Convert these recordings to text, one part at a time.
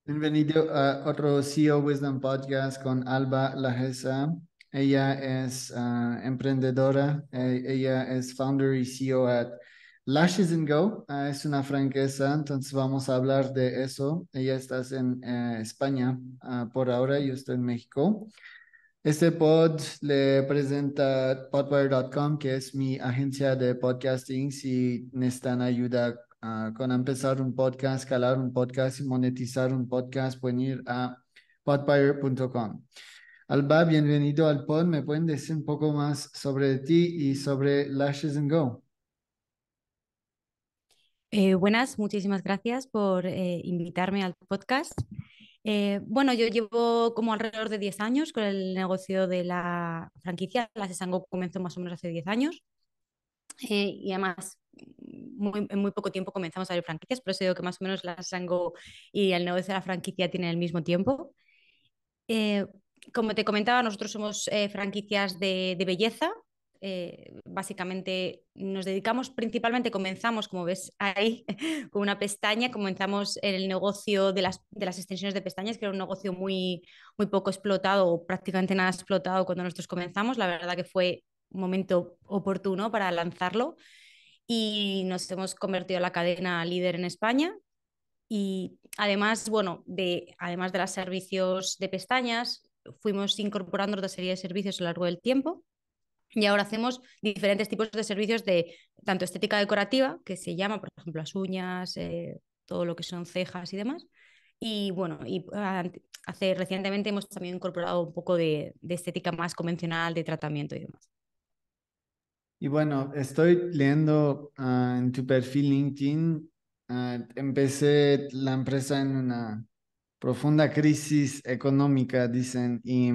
Bienvenido a otro CEO Wisdom Podcast con Alba Lajesa. Ella es emprendedora, ella es founder y CEO at Lashes and Go. Es una franqueza, entonces vamos a hablar de eso. Ella está en España por ahora, yo estoy en México. Este pod le presenta podwire.com, que es mi agencia de podcasting. Si necesitan ayuda con empezar un podcast, escalar un podcast y monetizar un podcast, pueden ir a podwire.com. Alba, bienvenido al pod. ¿Me pueden decir un poco más sobre ti y sobre Lashes and Go? Buenas, muchísimas gracias por invitarme al podcast. Bueno, yo llevo como alrededor de 10 años con el negocio de la franquicia. La Sesango comenzó más o menos hace 10 años y además en muy poco tiempo comenzamos a ver franquicias, por eso digo que más o menos la Sesango y el negocio de la franquicia tienen el mismo tiempo. Eh, Como te comentaba, nosotros somos franquicias de belleza. Básicamente nos dedicamos principalmente, comenzamos, como ves ahí, con una pestaña, comenzamos en el negocio de las extensiones de pestañas, que era un negocio muy poco explotado o prácticamente nada explotado cuando nosotros comenzamos. La verdad que fue un momento oportuno para lanzarlo y nos hemos convertido en la cadena líder en España. Y además, bueno, además de los servicios de pestañas, fuimos incorporando otra serie de servicios a lo largo del tiempo y ahora hacemos diferentes tipos de servicios de tanto estética decorativa, que se llama, por ejemplo, las uñas, todo lo que son cejas y demás. Y bueno, recientemente hemos también incorporado un poco de estética más convencional, de tratamiento y demás. Y bueno, estoy leyendo en tu perfil LinkedIn. Empecé la empresa en una profunda crisis económica, dicen, y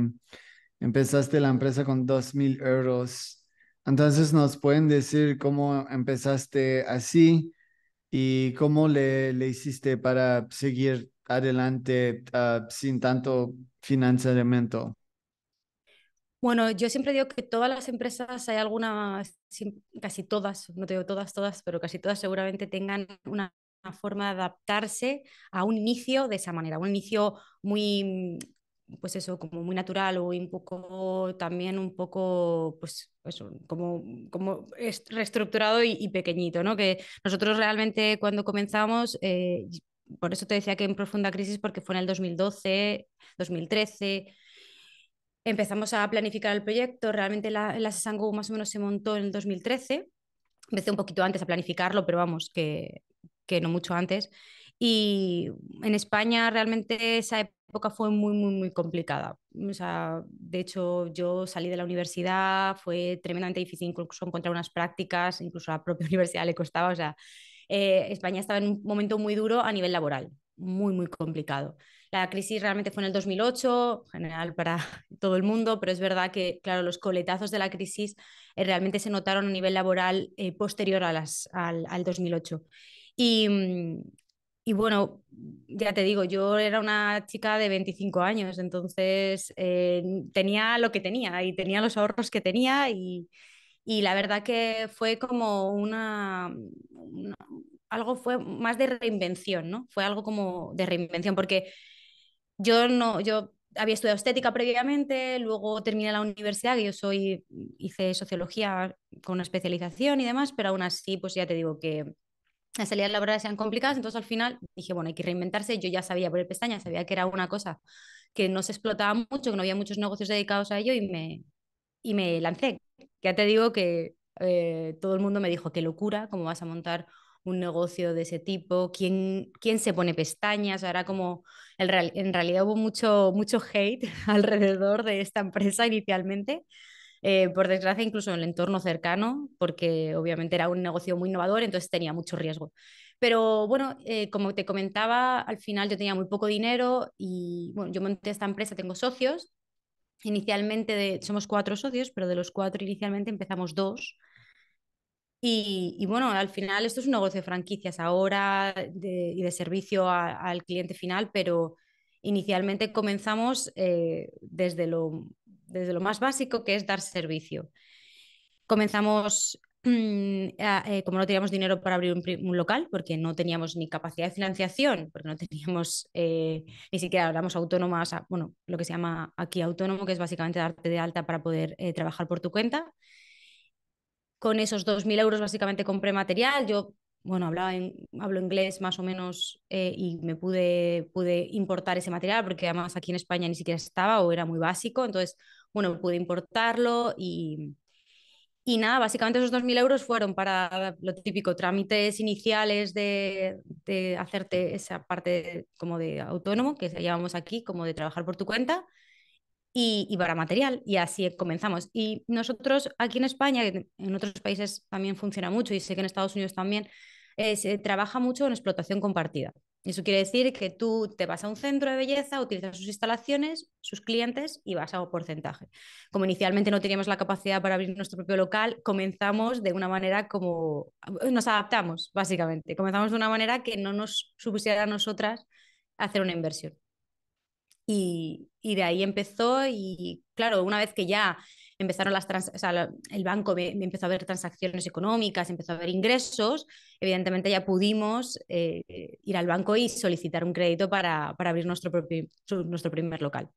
empezaste la empresa con 2.000 euros. Entonces, ¿nos pueden decir cómo empezaste así y cómo le hiciste para seguir adelante sin tanto financiamiento? Bueno, yo siempre digo que todas las empresas, hay algunas, casi todas, no te digo todas, todas, pero casi todas seguramente tengan una forma de adaptarse a un inicio de esa manera, un inicio muy, pues eso, como muy natural o un poco, también un poco, pues eso, como reestructurado y pequeñito, ¿no? Que nosotros realmente cuando comenzamos, por eso te decía que en profunda crisis, porque fue en el 2012, 2013. Empezamos a planificar el proyecto. Realmente la Sasango más o menos se montó en el 2013. Empecé un poquito antes a planificarlo, pero vamos, que no mucho antes. Y en España realmente esa época fue muy complicada. O sea, de hecho, yo salí de la universidad, fue tremendamente difícil incluso encontrar unas prácticas, incluso a la propia universidad le costaba. O sea, España estaba en un momento muy duro a nivel laboral, muy complicado. La crisis realmente fue en el 2008, general para todo el mundo, pero es verdad que, claro, los coletazos de la crisis realmente se notaron a nivel laboral posterior al 2008. Y, y bueno, ya te digo, yo era una chica de 25 años, entonces tenía lo que tenía y tenía los ahorros que tenía y la verdad que fue como algo fue más de reinvención, ¿no? Fue algo como de reinvención, porque yo no, yo había estudiado estética previamente, luego terminé la universidad, que hice sociología con una especialización y demás, pero aún así, pues ya te digo que las salidas laborales eran complicadas, entonces al final dije, bueno, hay que reinventarse. Yo ya sabía por el pestaña, sabía que era una cosa que no se explotaba mucho, que no había muchos negocios dedicados a ello y me lancé. Ya te digo que todo el mundo me dijo, qué locura, cómo vas a montar un negocio de ese tipo, quién se pone pestañas. Ahora como en realidad hubo mucho hate alrededor de esta empresa inicialmente, por desgracia incluso en el entorno cercano, porque obviamente era un negocio muy innovador, entonces tenía mucho riesgo. Pero bueno, como te comentaba, al final yo tenía muy poco dinero y bueno, yo monté esta empresa, tengo socios. Inicialmente somos cuatro socios, pero de los cuatro inicialmente empezamos dos. Y bueno, al final esto es un negocio de franquicias ahora y de servicio al cliente final, pero inicialmente comenzamos desde lo más básico, que es dar servicio. Comenzamos como no teníamos dinero para abrir un local, porque no teníamos ni capacidad de financiación, porque no teníamos ni siquiera éramos autónomas, bueno, lo que se llama aquí autónomo, que es básicamente darte de alta para poder trabajar por tu cuenta. Con esos 2.000 euros básicamente compré material. Yo, bueno, hablo inglés más o menos y me pude importar ese material porque además aquí en España ni siquiera estaba o era muy básico. Entonces, bueno, pude importarlo y nada, básicamente esos 2.000 euros fueron para lo típico, trámites iniciales de hacerte esa parte como de autónomo, que se llamamos aquí, como de trabajar por tu cuenta y para material. Y así comenzamos. Y nosotros aquí en España, en otros países también funciona mucho y sé que en Estados Unidos también, se trabaja mucho en explotación compartida. Eso quiere decir que tú te vas a un centro de belleza, utilizas sus instalaciones, sus clientes y vas a un porcentaje. Como inicialmente no teníamos la capacidad para abrir nuestro propio local, comenzamos de una manera como nos adaptamos, básicamente. Comenzamos de una manera que no nos supusiera a nosotras hacer una inversión. Y de ahí empezó y claro, una vez que ya empezaron o sea, el banco me empezó a ver transacciones económicas, empezó a ver ingresos, evidentemente ya pudimos ir al banco y solicitar un crédito para abrir nuestro primer local.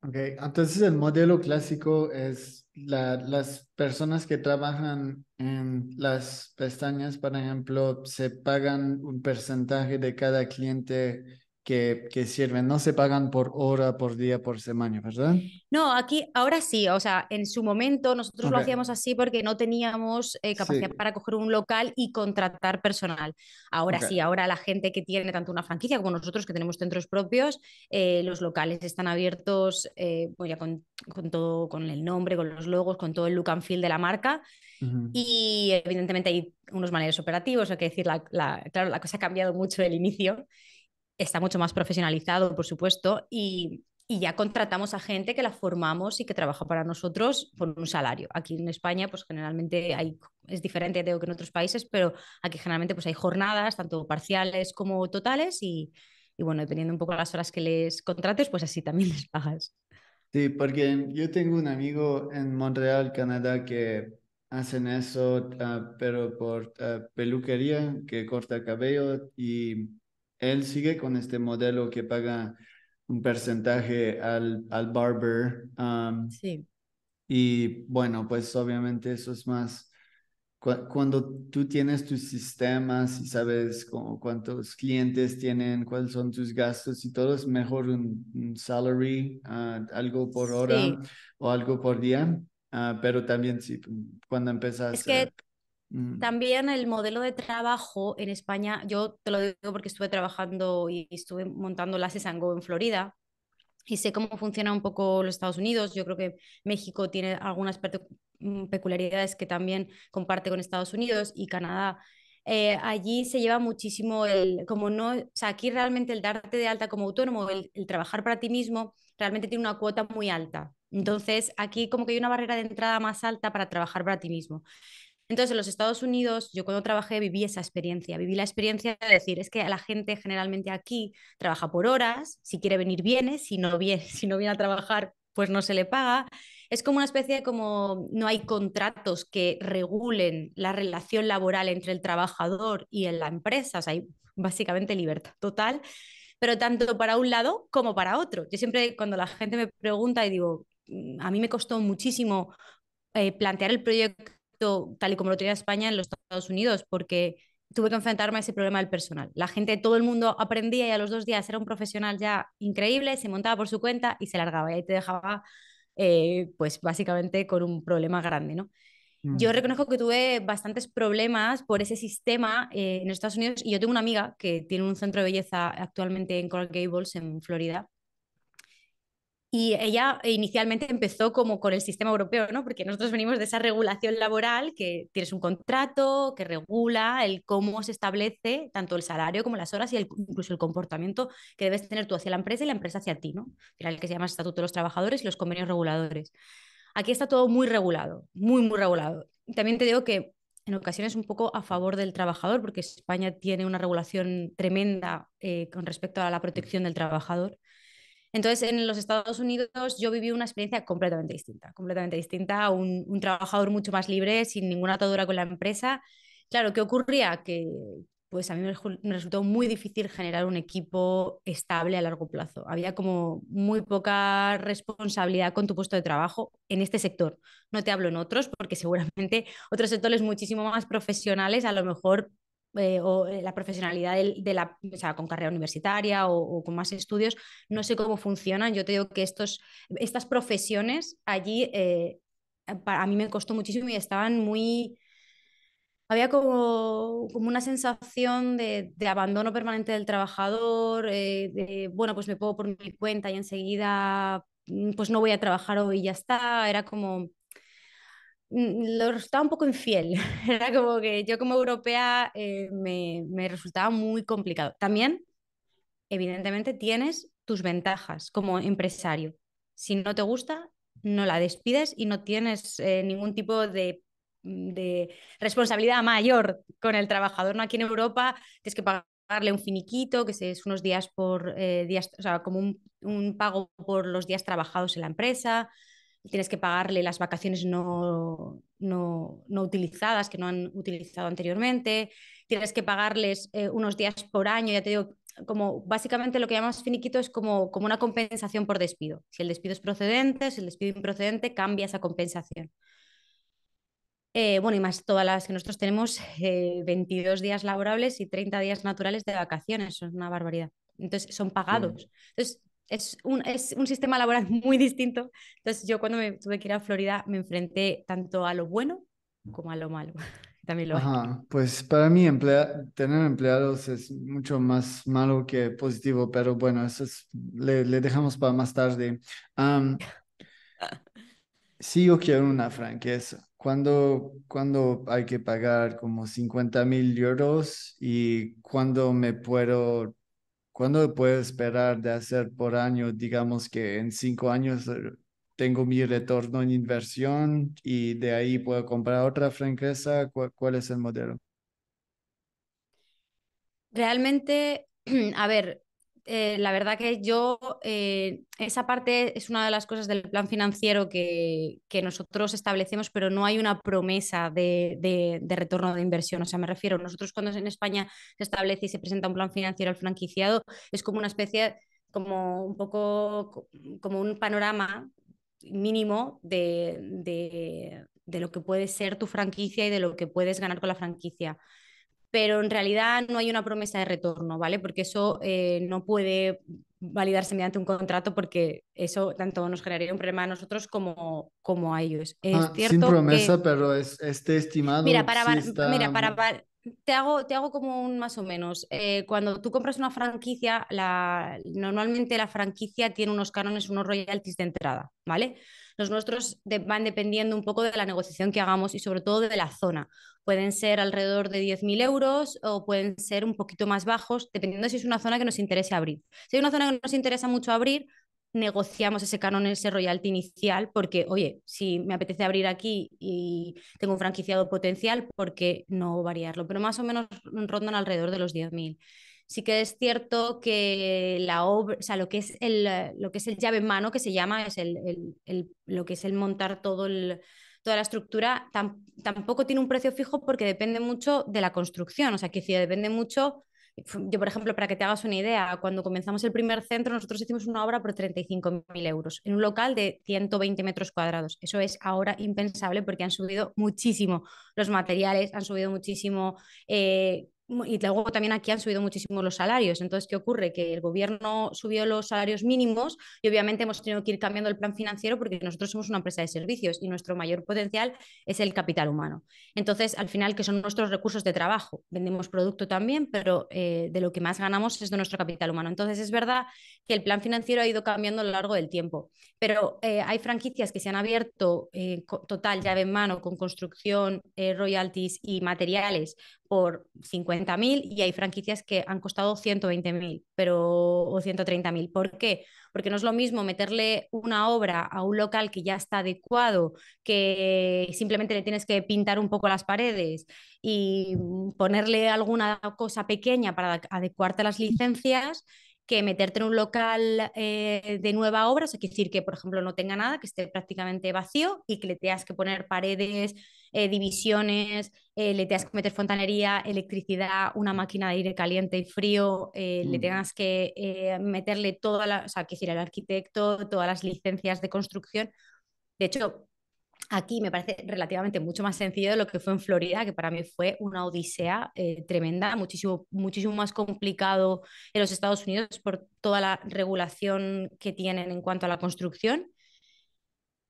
Ok, entonces el modelo clásico es las personas que trabajan en las pestañas, por ejemplo, se pagan un porcentaje de cada cliente que sirven, no se pagan por hora, por día, por semana, ¿verdad? No, aquí ahora sí, o sea, en su momento nosotros lo Ok, hacíamos así porque no teníamos capacidad sí, para coger un local y contratar personal. Ahora sí, ok. ahora la gente que tiene tanto una franquicia como nosotros que tenemos centros propios, los locales están abiertos pues ya con todo, con el nombre, con los logos, con todo el look and feel de la marca. Ujú. Y evidentemente hay unos maneras operativos, hay que decir, claro, la cosa ha cambiado mucho del inicio, está mucho más profesionalizado, por supuesto, y ya contratamos a gente que la formamos y que trabaja para nosotros por un salario. Aquí en España, pues generalmente es diferente de que en otros países, pero aquí generalmente pues hay jornadas, tanto parciales como totales, y bueno, dependiendo un poco de las horas que les contrates, pues así también les pagas. Sí, porque yo tengo un amigo en Montreal, Canadá, que hacen eso, pero por peluquería, que corta cabello, y él sigue con este modelo que paga un porcentaje al barber. Sí. Y bueno, pues obviamente eso es más cuando tú tienes tus sistemas y sabes cuántos clientes tienen, cuáles son tus gastos y todo, es mejor un salary, algo por hora Sí, o algo por día. Pero también sí, cuando es empezas... que mm, también el modelo de trabajo en España, yo te lo digo porque estuve trabajando y estuve montando la Go en Florida y sé cómo funciona un poco los Estados Unidos. Yo creo que México tiene algunas peculiaridades que también comparte con Estados Unidos y Canadá. Allí se lleva muchísimo como no, o sea, aquí realmente el darte de alta como autónomo, el trabajar para ti mismo, realmente tiene una cuota muy alta. Entonces, aquí como que hay una barrera de entrada más alta para trabajar para ti mismo. Entonces, en los Estados Unidos, yo cuando trabajé viví esa experiencia, viví la experiencia de decir, es que la gente generalmente aquí trabaja por horas, si quiere venir viene, si no viene, si no viene a trabajar, pues no se le paga. Es como una especie de como no hay contratos que regulen la relación laboral entre el trabajador y en la empresa, o sea, hay básicamente libertad total, pero tanto para un lado como para otro. Yo siempre cuando la gente me pregunta y digo, a mí me costó muchísimo plantear el proyecto tal y como lo tenía España en los Estados Unidos, porque tuve que enfrentarme a ese problema del personal. La gente, todo el mundo aprendía y a los 2 días era un profesional ya increíble, se montaba por su cuenta y se largaba y ahí te dejaba pues básicamente con un problema grande, ¿no? Yo mm. reconozco que tuve bastantes problemas por ese sistema en Estados Unidos y yo tengo una amiga que tiene un centro de belleza actualmente en Coral Gables, en Florida, y ella inicialmente empezó como con el sistema europeo, ¿no? Porque nosotros venimos de esa regulación laboral que tienes un contrato que regula el cómo se establece tanto el salario como las horas y incluso el comportamiento que debes tener tú hacia la empresa y la empresa hacia ti, ¿no? El que se llama Estatuto de los Trabajadores y los convenios reguladores. Aquí está todo muy regulado, muy, muy regulado. También te digo que en ocasiones un poco a favor del trabajador, porque España tiene una regulación tremenda con respecto a la protección del trabajador. Entonces, en los Estados Unidos yo viví una experiencia completamente distinta, un trabajador mucho más libre, sin ninguna atadura con la empresa. Claro, ¿qué ocurría? Que pues a mí me resultó muy difícil generar un equipo estable a largo plazo. Había como muy poca responsabilidad con tu puesto de trabajo en este sector. No te hablo en otros, porque seguramente otros sectores muchísimo más profesionales, a lo mejor la profesionalidad o sea, con carrera universitaria o con más estudios, no sé cómo funcionan. Yo te digo que estas profesiones allí a mí me costó muchísimo y estaban muy... Había como una sensación de abandono permanente del trabajador, bueno, pues me pongo por mi cuenta y enseguida pues no voy a trabajar hoy y ya está. Era como, lo resultaba un poco infiel. Era como que yo como europea me resultaba muy complicado. También, evidentemente, tienes tus ventajas como empresario. Si no te gusta, no la despides y no tienes ningún tipo de responsabilidad mayor con el trabajador. ¿No? Aquí en Europa tienes que pagarle un finiquito, que es unos días por días, o sea, como un pago por los días trabajados en la empresa. Tienes que pagarle las vacaciones no utilizadas, que no han utilizado anteriormente. Tienes que pagarles unos días por año, ya te digo, como básicamente lo que llamamos finiquito es como una compensación por despido. Si el despido es procedente, si el despido es improcedente, cambia esa compensación. Bueno, y más todas las que nosotros tenemos, 22 días laborables y 30 días naturales de vacaciones, son una barbaridad. Entonces, son Sí. pagados. Entonces, es un sistema laboral muy distinto. Entonces, yo cuando me tuve que ir a Florida me enfrenté tanto a lo bueno como a lo malo. También lo hay. Ajá, pues para mí tener empleados es mucho más malo que positivo, pero bueno, le dejamos para más tarde. Am, sí, yo quiero una franqueza. ¿Cuándo hay que pagar como 50.000 euros y cuándo puedo esperar de hacer por año? Digamos que en 5 años tengo mi retorno en inversión y de ahí puedo comprar otra franqueza. ¿Cuál es el modelo? Realmente, a ver, la verdad que yo, esa parte es una de las cosas del plan financiero que nosotros establecemos, pero no hay una promesa de retorno de inversión. O sea, me refiero, nosotros cuando en España se establece y se presenta un plan financiero al franquiciado, es como una especie, como un poco, como un panorama mínimo de lo que puede ser tu franquicia y de lo que puedes ganar con la franquicia, pero en realidad no hay una promesa de retorno, ¿vale? Porque eso no puede validarse mediante un contrato porque eso tanto nos generaría un problema a nosotros como a ellos. Es Ah, sin cierto que, promesa, pero este mira, estimado sí está. te hago como un más o menos. Cuando tú compras una franquicia, normalmente la franquicia tiene unos cánones, unos royalties de entrada, ¿vale? Los nuestros van dependiendo un poco de la negociación que hagamos y sobre todo de la zona. Pueden ser alrededor de 10.000 euros o pueden ser un poquito más bajos, dependiendo si es una zona que nos interese abrir. Si hay una zona que nos interesa mucho abrir, negociamos ese canon, ese royalty inicial, porque, oye, si me apetece abrir aquí y tengo un franquiciado potencial, ¿por qué no variarlo? Pero más o menos rondan alrededor de los 10.000. Sí que es cierto que la obra, o sea, lo que es el llave en mano, que se llama, es lo que es el montar toda la estructura, tampoco tiene un precio fijo porque depende mucho de la construcción, o sea, que depende mucho. Yo, por ejemplo, para que te hagas una idea, cuando comenzamos el primer centro, nosotros hicimos una obra por 35.000 euros en un local de 120 metros cuadrados. Eso es ahora impensable porque han subido muchísimo los materiales, han subido muchísimo, y luego también aquí han subido muchísimo los salarios. Entonces, ¿qué ocurre? Que el gobierno subió los salarios mínimos y obviamente hemos tenido que ir cambiando el plan financiero porque nosotros somos una empresa de servicios y nuestro mayor potencial es el capital humano. Entonces, al final, que son nuestros recursos de trabajo. Vendemos producto también, pero de lo que más ganamos es de nuestro capital humano. Entonces, es verdad que el plan financiero ha ido cambiando a lo largo del tiempo, pero hay franquicias que se han abierto total llave en mano con construcción, royalties y materiales por 50.000 y hay franquicias que han costado 120.000 o 130.000. ¿Por qué? Porque no es lo mismo meterle una obra a un local que ya está adecuado, que simplemente le tienes que pintar un poco las paredes y ponerle alguna cosa pequeña para adecuarte a las licencias, que meterte en un local de nueva obra, o sea, quiere decir que, por ejemplo, no tenga nada, que esté prácticamente vacío y que le tengas que poner paredes, divisiones, le tengas que meter fontanería, electricidad, una máquina de aire caliente y frío, le Mm. tengas que meterle toda la, o sea, quiere decir, el arquitecto, todas las licencias de construcción. De hecho, aquí me parece relativamente mucho más sencillo de lo que fue en Florida, que para mí fue una odisea tremenda, muchísimo, muchísimo más complicado en los Estados Unidos por toda la regulación que tienen en cuanto a la construcción.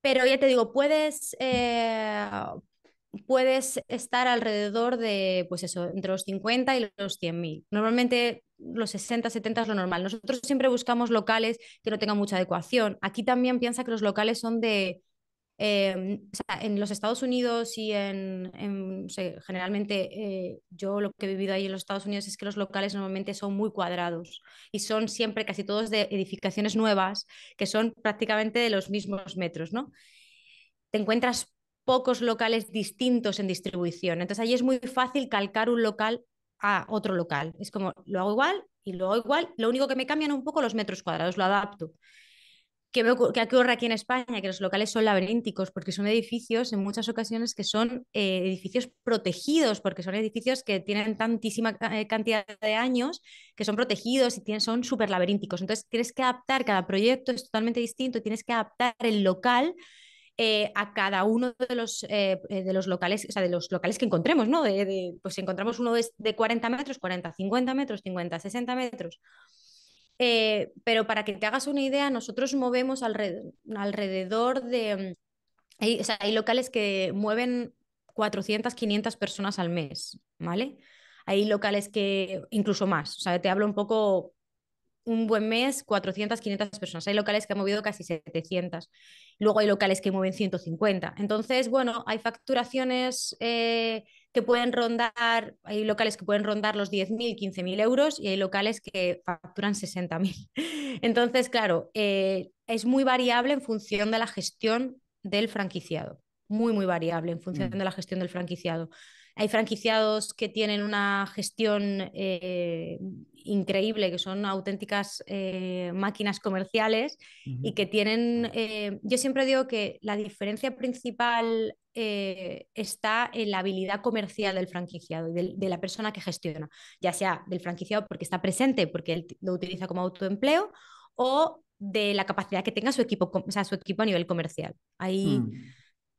Pero ya te digo, puedes estar alrededor de, pues eso, entre los 50 y los 100.000. Normalmente los 60, 70 es lo normal. Nosotros siempre buscamos locales que no tengan mucha adecuación. Aquí también piensa que los locales son de o sea, en los Estados Unidos y no sé, generalmente yo lo que he vivido ahí en los Estados Unidos es que los locales normalmente son muy cuadrados y son siempre casi todos de edificaciones nuevas que son prácticamente de los mismos metros, ¿no? Te encuentras pocos locales distintos en distribución, entonces ahí es muy fácil calcar un local a otro local. Es como, lo hago igual y lo hago igual, lo único que me cambian un poco los metros cuadrados, lo adapto. ¿Qué ocurre aquí en España? Que los locales son laberínticos porque son edificios en muchas ocasiones que son edificios protegidos, porque son edificios que tienen tantísima cantidad de años que son protegidos y son súper laberínticos. Entonces tienes que adaptar, cada proyecto es totalmente distinto, tienes que adaptar el local a cada uno de los locales, o sea, de los locales que encontremos, ¿no? Pues si encontramos uno de 40 metros, 40, 50 metros, 50, 60 metros. Pero para que te hagas una idea, nosotros movemos alrededor de... o sea, hay locales que mueven 400, 500 personas al mes, ¿vale? Hay locales que incluso más, o sea, te hablo un poco un buen mes, 400, 500 personas. Hay locales que han movido casi 700. Luego hay locales que mueven 150. Entonces, bueno, hay facturaciones que pueden rondar, hay locales que pueden rondar los 10.000, 15.000 euros y hay locales que facturan 60.000. Entonces, claro, es muy variable en función de la gestión del franquiciado. Muy, muy variable en función Mm. de la gestión del franquiciado. Hay franquiciados que tienen una gestión increíble, que son auténticas máquinas comerciales y Ujú. que tienen, yo siempre digo que la diferencia principal está en la habilidad comercial del franquiciado y de la persona que gestiona, ya sea del franquiciado porque está presente, porque él lo utiliza como autoempleo, o de la capacidad que tenga su equipo, o sea, su equipo a nivel comercial. Ahí Mm.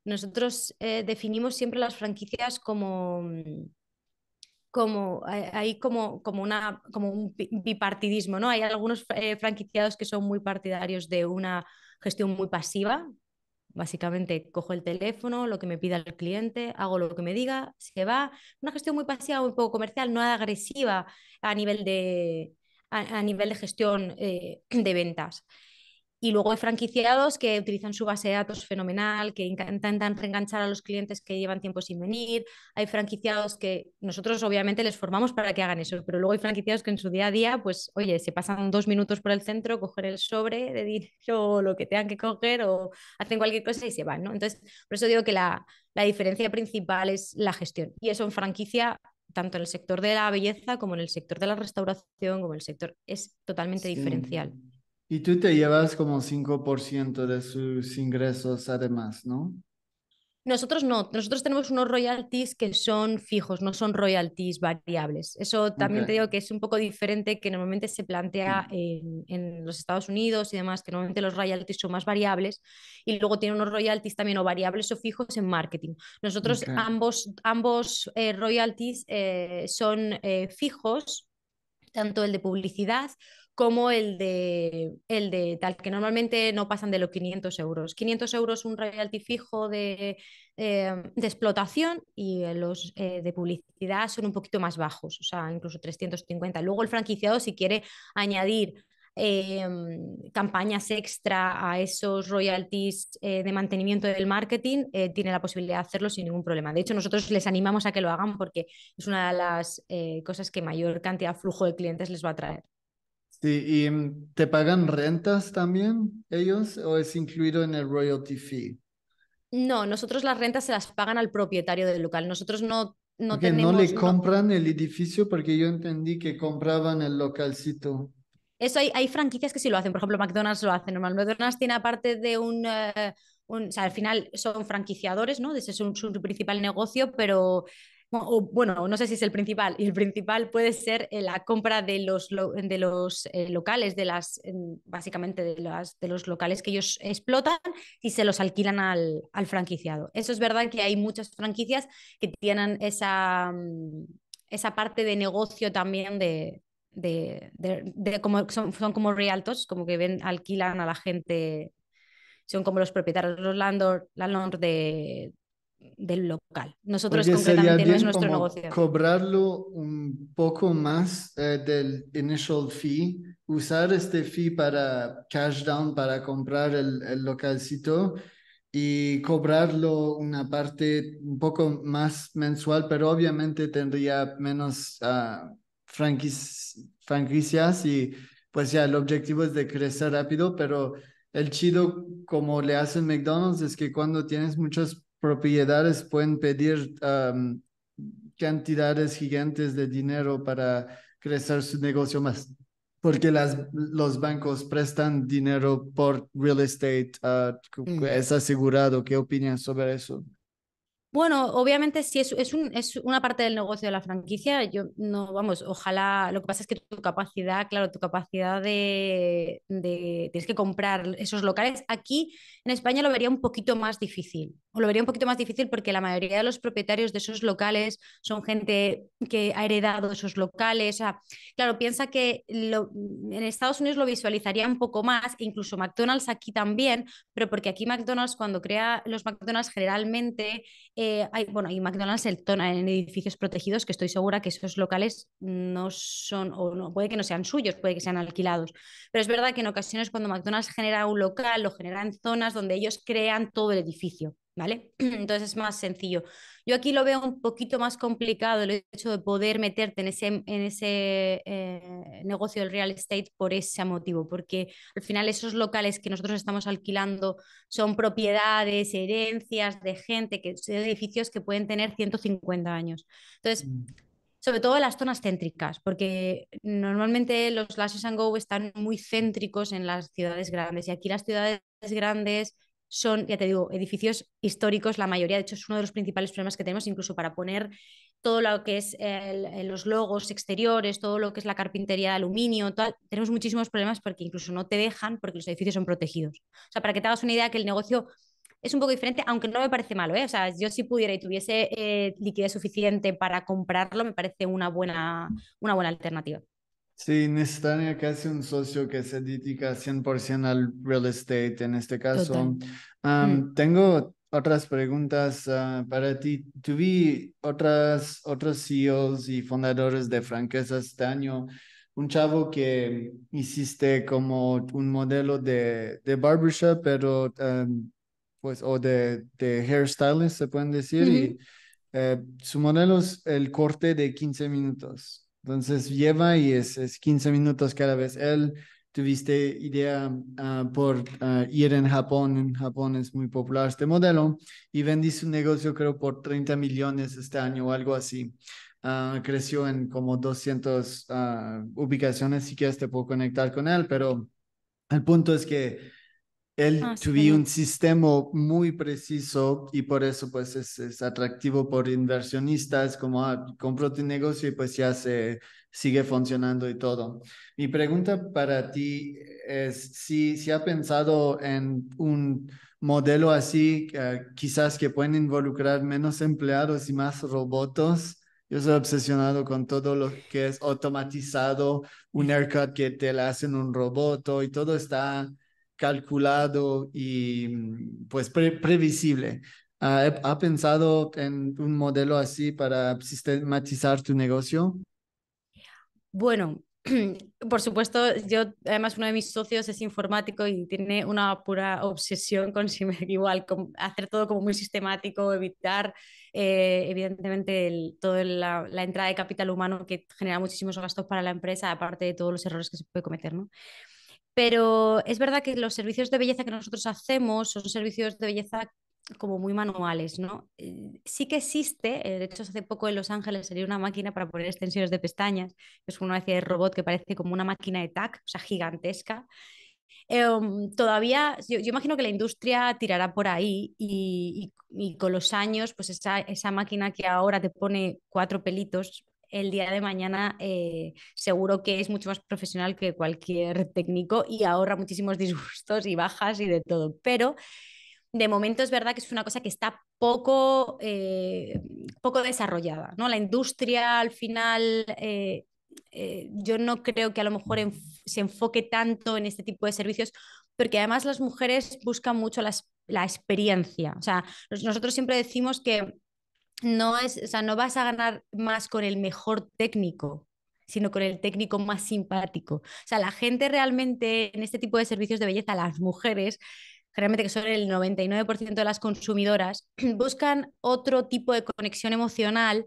nosotros definimos siempre las franquicias como un bipartidismo, ¿no? Hay algunos franquiciados que son muy partidarios de una gestión muy pasiva. Básicamente cojo el teléfono, lo que me pida el cliente, hago lo que me diga, se va. Una gestión muy pasiva, muy poco comercial, no agresiva a nivel a nivel de gestión de ventas. Y luego hay franquiciados que utilizan su base de datos fenomenal, que intentan reenganchar a los clientes que llevan tiempo sin venir. Hay franquiciados que nosotros obviamente les formamos para que hagan eso, pero luego hay franquiciados que en su día a día, pues oye, se pasan 2 minutos por el centro, coger el sobre de dinero o lo que tengan que coger o hacen cualquier cosa y se van, ¿no? Entonces, por eso digo que la diferencia principal es la gestión. Y eso en franquicia tanto en el sector de la belleza como en el sector de la restauración, como en el sector, es totalmente Sí. diferencial. Y tú te llevas como 5% de sus ingresos además, ¿no? Nosotros no, nosotros tenemos unos royalties que son fijos, no son royalties variables. Eso Ok. también te digo que es un poco diferente que normalmente se plantea Mm. en los Estados Unidos y demás, que normalmente los royalties son más variables y luego tienen unos royalties también o variables o fijos en marketing. Nosotros Ok. ambos royalties son fijos, tanto el de publicidad como el de tal, que normalmente no pasan de los 500 euros. 500 euros un royalty fijo de explotación y los de publicidad son un poquito más bajos, o sea, incluso 350. Luego el franquiciado, si quiere añadir eh, campañas extra a esos royalties de mantenimiento del marketing, tiene la posibilidad de hacerlo sin ningún problema. De hecho, nosotros les animamos a que lo hagan porque es una de las cosas que mayor cantidad de flujo de clientes les va a traer. Sí, ¿y te pagan rentas también ellos o es incluido en el royalty fee? No, nosotros las rentas se las pagan al propietario del local. Nosotros no Porque no tenemos, le no, compran el edificio porque yo entendí que compraban el localcito. Eso hay franquicias que sí lo hacen, por ejemplo, McDonald's lo hace. Normal, McDonald's tiene aparte de o sea, al final son franquiciadores, ¿no? Ese es su principal negocio, pero bueno, no sé si es el principal, y el principal puede ser la compra de los locales, básicamente de los locales que ellos explotan y se los alquilan al franquiciado. Eso es verdad que hay muchas franquicias que tienen esa parte de negocio también de como son como realtors, como que alquilan a la gente, son como los propietarios, los landlord del local. Nosotros Porque sería concretamente no es bien nuestro como negocio. cobrarlo un poco más del initial fee, usar este fee para cash down, para comprar el localcito y cobrarlo una parte un poco más mensual, pero obviamente tendría menos franquicias y pues ya el objetivo es de crecer rápido, pero el chido como le hacen McDonald's es que cuando tienes muchas propiedades pueden pedir cantidades gigantes de dinero para crecer su negocio más. Porque los bancos prestan dinero por real estate, Mm. es asegurado. ¿Qué opinas sobre eso? Bueno, obviamente sí es una parte del negocio de la franquicia. Yo no, vamos, ojalá. Lo que pasa es que tu capacidad, claro, tu capacidad tienes que comprar esos locales. Aquí en España lo vería un poquito más difícil. O lo vería un poquito más difícil porque la mayoría de los propietarios de esos locales son gente que ha heredado esos locales. O sea, claro, piensa que en Estados Unidos lo visualizaría un poco más, e incluso McDonald's aquí también, pero porque aquí McDonald's, cuando crea los McDonald's, generalmente bueno, hay McDonald's en edificios protegidos, que estoy segura que esos locales no son, o no, puede que no sean suyos, puede que sean alquilados. Pero es verdad que en ocasiones cuando McDonald's genera un local, lo genera en zonas donde ellos crean todo el edificio, ¿vale? Entonces es más sencillo. Yo aquí lo veo un poquito más complicado el hecho de poder meterte en ese negocio del real estate por ese motivo, porque al final esos locales que nosotros estamos alquilando son propiedades, herencias de gente, que son edificios que pueden tener 150 años. Entonces, Mm. sobre todo en las zonas céntricas, porque normalmente los Lashes and Go están muy céntricos en las ciudades grandes y aquí las ciudades grandes son, ya te digo, edificios históricos, la mayoría. De hecho, es uno de los principales problemas que tenemos, incluso para poner todo lo que es los logos exteriores, todo lo que es la carpintería de aluminio, tenemos muchísimos problemas porque incluso no te dejan porque los edificios son protegidos. O sea, para que te hagas una idea que el negocio es un poco diferente, aunque no me parece malo, ¿eh? O sea, yo si pudiera y tuviese liquidez suficiente para comprarlo, me parece una buena alternativa. Sí, necesitaría casi un socio que se dedica 100% al real estate en este caso. Total. Mm. Tengo otras preguntas para ti. Tuve otros CEOs y fundadores de franquezas este año. Un chavo que hiciste como un modelo de barbershop, pero pues, o de hairstylist, se pueden decir, y Ujú. su modelo es el corte de 15 minutos. Entonces lleva y es 15 minutos cada vez. Él tuviste idea por ir en Japón. En Japón es muy popular este modelo y vendí su negocio creo por 30 millones este año o algo así. Creció en como 200 ubicaciones. Si quieres te puedo conectar con él, pero el punto es que Ah, él sí, tuvo un genial. sistema muy preciso y por eso pues es atractivo por inversionistas, como compro tu negocio y pues ya se sigue funcionando y todo. Mi pregunta para ti es si ha pensado en un modelo así, quizás que pueden involucrar menos empleados y más robots. Yo soy obsesionado con todo lo que es automatizado, un haircut que te la hacen un robot y todo está calculado y pues previsible. ¿Ha pensado en un modelo así para sistematizar tu negocio? Bueno, por supuesto, yo además uno de mis socios es informático y tiene una pura obsesión con igual, con hacer todo como muy sistemático, evitar evidentemente toda la entrada de capital humano que genera muchísimos gastos para la empresa, aparte de todos los errores que se puede cometer, ¿no? Pero es verdad que los servicios de belleza que nosotros hacemos son servicios de belleza como muy manuales, ¿no? Sí que existe, de hecho hace poco en Los Ángeles salió una máquina para poner extensiones de pestañas, es una especie de robot que parece como una máquina de tac, o sea, gigantesca. Todavía, yo imagino que la industria tirará por ahí y con los años, pues esa máquina que ahora te pone cuatro pelitos, el día de mañana seguro que es mucho más profesional que cualquier técnico y ahorra muchísimos disgustos y bajas y de todo. Pero de momento es verdad que es una cosa que está poco desarrollada, ¿no? La industria al final, yo no creo que a lo mejor se enfoque tanto en este tipo de servicios, porque además las mujeres buscan mucho la experiencia. O sea, nosotros siempre decimos que o sea, no vas a ganar más con el mejor técnico, sino con el técnico más simpático. O sea, la gente realmente en este tipo de servicios de belleza, las mujeres, generalmente que son el 99% de las consumidoras, buscan otro tipo de conexión emocional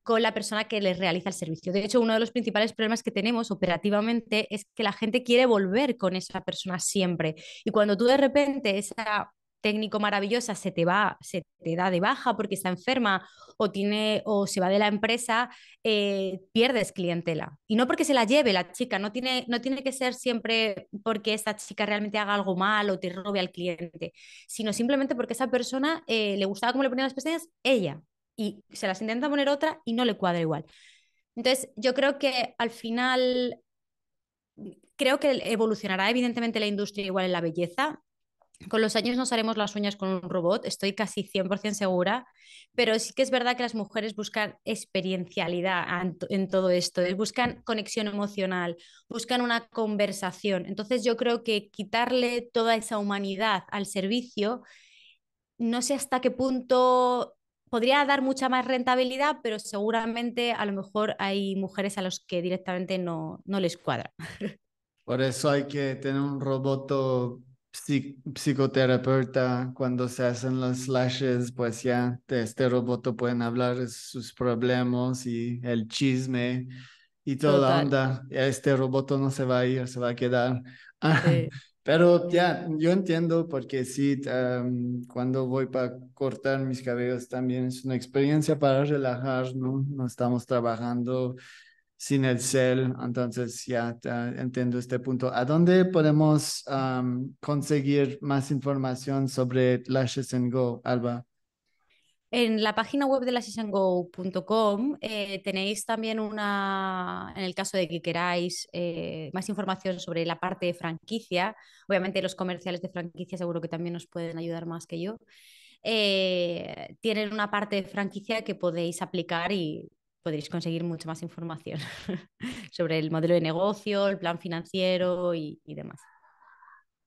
con la persona que les realiza el servicio. De hecho, uno de los principales problemas que tenemos operativamente es que la gente quiere volver con esa persona siempre. Y cuando tú de repente esa técnico maravillosa se te da de baja porque está enferma o se va de la empresa, pierdes clientela. Y no porque se la lleve la chica, no tiene que ser siempre porque esta chica realmente haga algo mal o te robe al cliente, sino simplemente porque esa persona le gustaba cómo le ponían las pestañas ella y se las intenta poner otra y no le cuadra igual. Entonces, yo creo que al final, creo que evolucionará evidentemente la industria igual en la belleza. Con los años nos haremos las uñas con un robot, estoy casi 100% segura, pero sí que es verdad que las mujeres buscan experiencialidad en todo esto, buscan conexión emocional, buscan una conversación. Entonces yo creo que quitarle toda esa humanidad al servicio, no sé hasta qué punto podría dar mucha más rentabilidad, pero seguramente a lo mejor hay mujeres a los que directamente no les cuadra. Por eso hay que tener un roboto psicoterapeuta cuando se hacen los slashes, pues ya de este roboto pueden hablar de sus problemas y el chisme y toda la Total. onda. Este roboto no se va a ir, se va a quedar. Ah, Sí. pero ya, yo entiendo porque sí, cuando voy para cortar mis cabellos también es una experiencia para relajar, ¿no? No estamos trabajando sin el cel, entonces ya entiendo este punto. ¿A dónde podemos conseguir más información sobre Lashes and Go, Alba? En la página web de lashisandgo.com tenéis también en el caso de que queráis más información sobre la parte de franquicia, obviamente los comerciales de franquicia seguro que también os pueden ayudar más que yo. Tienen una parte de franquicia que podéis aplicar y podréis conseguir mucha más información sobre el modelo de negocio, el plan financiero y demás.